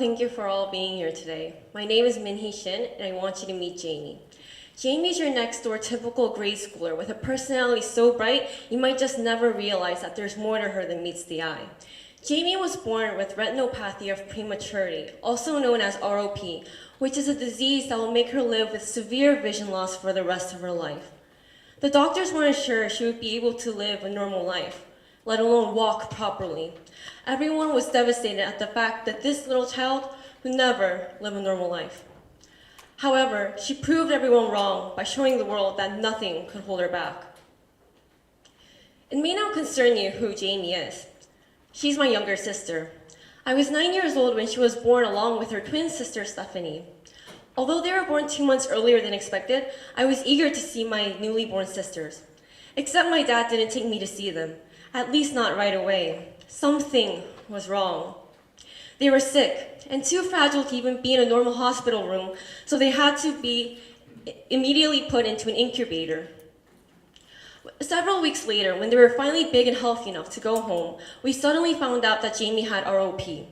thank you for all being here today. My name is Minhee Shin, and I want you to meet Jamie. Jamie's your next door typical grade schooler with a personality so bright you might just never realize that there's more to her than meets the eye. Jamie was born with retinopathy of prematurity, also known as ROP, which is a disease that will make her live with severe vision loss for the rest of her life. The doctors weren't sure she would be able to live a normal life, let alone walk properly. Everyone was devastated at the fact that this little child would never live a normal life. However, she proved everyone wrong by showing the world that nothing could hold her back. It may not concern you who Jamie is. She's my younger sister. I was 9 years old when she was born along with her twin sister, Stephanie. Although they were born 2 months earlier than expected, I was eager to see my newly born sisters. Except my dad didn't take me to see them, at least not right away. Something was wrong. They were sick and too fragile to even be in a normal hospital room, so they had to be immediately put into an incubator. Several weeks later, when they were finally big and healthy enough to go home, we suddenly found out that Jamie had ROP.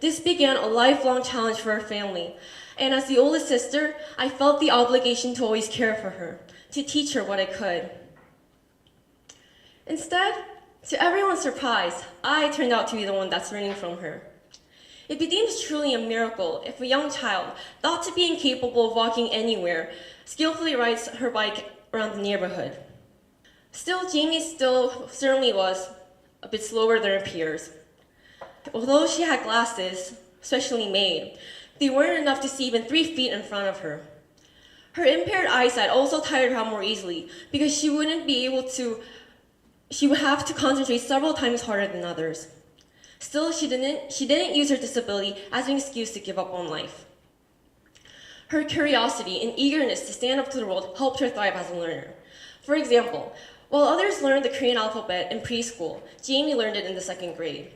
This began a lifelong challenge for our family, and as the oldest sister, I felt the obligation to always care for her, to teach her what I could. Instead, to everyone's surprise, I turned out to be the one that's learning from her. It seems truly a miracle if a young child, thought to be incapable of walking anywhere, skillfully rides her bike around the neighborhood. Still, Jamie certainly was a bit slower than her peers. Although she had glasses, specially made, they weren't enough to see even 3 feet in front of her. Her impaired eyesight also tired her out more easily because she would have to concentrate several times harder than others. Still, she didn't use her disability as an excuse to give up on life. Her curiosity and eagerness to stand up to the world helped her thrive as a learner. For example, while others learned the Korean alphabet in preschool, Jamie learned it in the 2nd grade.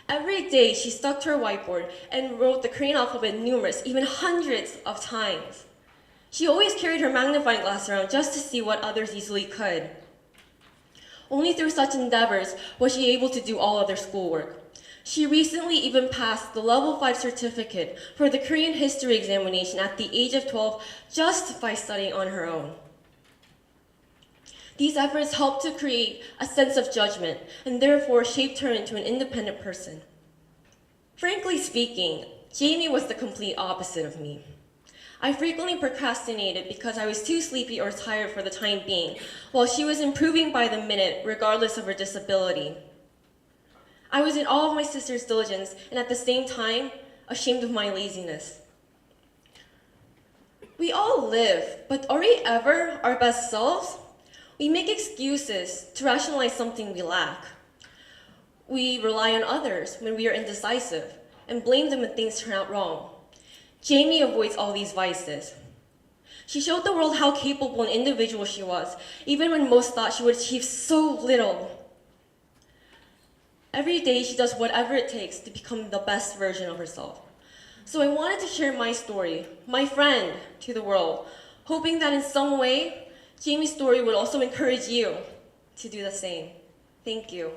Every day, she stuck to her whiteboard and wrote the Korean alphabet numerous, even hundreds of times. She always carried her magnifying glass around just to see what others easily could. Only through such endeavors was she able to do all other schoolwork. She recently even passed the level 5 certificate for the Korean history examination at the age of 12 just by studying on her own. These efforts helped to create a sense of judgment and therefore shaped her into an independent person. Frankly speaking, Jamie was the complete opposite of me. I frequently procrastinated because I was too sleepy or tired for the time being, while she was improving by the minute regardless of her disability. I was in awe of my sister's diligence and at the same time, ashamed of my laziness. We all live, but are we ever our best selves? We make excuses to rationalize something we lack. We rely on others when we are indecisive and blame them when things turn out wrong. Jamie avoids all these vices. She showed the world how capable an individual she was, even when most thought she would achieve so little. Every day she does whatever it takes to become the best version of herself. So I wanted to share my story, my friend, to the world, hoping that in some way, Jamie's story would also encourage you to do the same. Thank you.